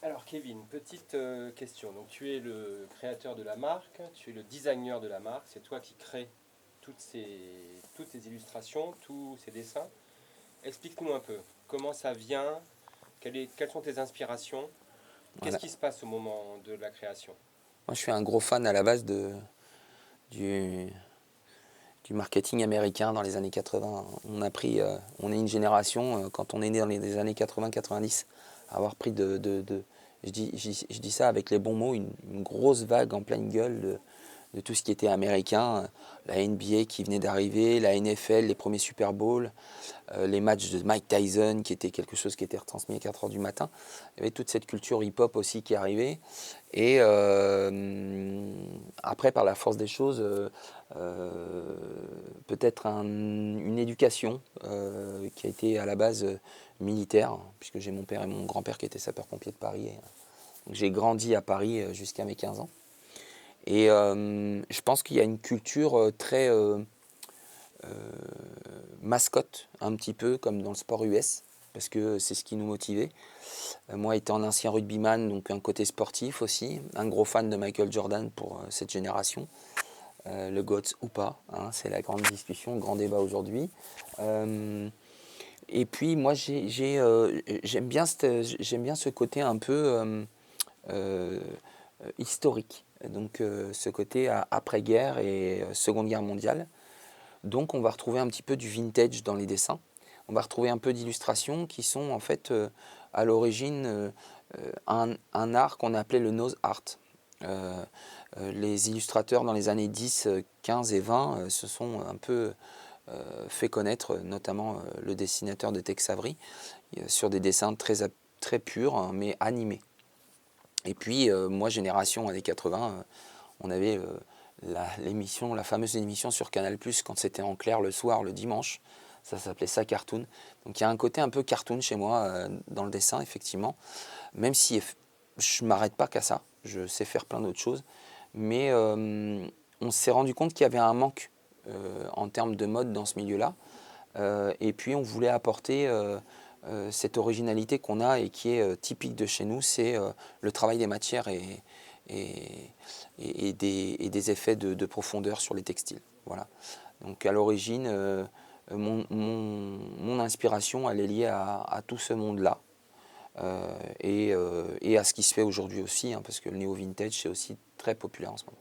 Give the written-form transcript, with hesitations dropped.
Alors Kevin, petite question. Donc tu es le créateur de la marque, tu es le designer de la marque, c'est toi qui crées toutes ces illustrations, tous ces dessins. Explique-nous un peu comment ça vient, quelles sont tes inspirations, qu'est-ce Voilà. qui se passe au moment de la création? Moi, je suis un gros fan à la base du, du marketing américain dans les années 80. On est une génération, quand on est né dans les années 80-90, à avoir pris je dis ça avec les bons mots, une grosse vague en pleine gueule de tout ce qui était américain. La NBA qui venait d'arriver, la NFL, les premiers Super Bowls, les matchs de Mike Tyson qui était quelque chose qui était retransmis à 4 heures du matin. Il y avait toute cette culture hip-hop aussi qui arrivait. Et après, par la force des choses, peut-être une éducation qui a été à la base militaire, puisque j'ai mon père et mon grand-père qui étaient sapeurs-pompiers de Paris. Donc j'ai grandi à Paris jusqu'à mes 15 ans. Et je pense qu'il y a une culture très mascotte, un petit peu comme dans le sport US, parce que c'est ce qui nous motivait. Moi, étant un ancien rugbyman, donc un côté sportif aussi, un gros fan de Michael Jordan pour cette génération. Le GOAT ou pas, hein, c'est la grande discussion, le grand débat aujourd'hui. Et puis moi, j'aime bien ce côté un peu euh, historique, donc ce côté après-guerre et Seconde Guerre mondiale. Donc on va retrouver un petit peu du vintage dans les dessins. On va retrouver un peu d'illustrations qui sont en fait à l'origine un art qu'on appelait le nose art. Euh, les illustrateurs dans les années 10, 15 et 20 se sont un peu fait connaître, notamment le dessinateur de Tex Avery, sur des dessins très purs, hein, mais animés. Et puis, moi, génération années 80, on avait la fameuse émission sur Canal+, quand c'était en clair le soir, le dimanche. Ça s'appelait ça Cartoon. Donc il y a un côté un peu cartoon chez moi dans le dessin, effectivement. Même si je ne m'arrête pas qu'à ça. Je sais faire plein d'autres choses. Mais on s'est rendu compte qu'il y avait un manque en termes de mode dans ce milieu-là. Et puis on voulait apporter cette originalité qu'on a et qui est typique de chez nous, c'est le travail des matières et, et des effets de profondeur sur les textiles. Voilà. Donc à l'origine, mon inspiration, elle est liée à tout ce monde-là. Et à ce qui se fait aujourd'hui aussi, hein, parce que le néo-vintage, c'est aussi très populaire en ce moment.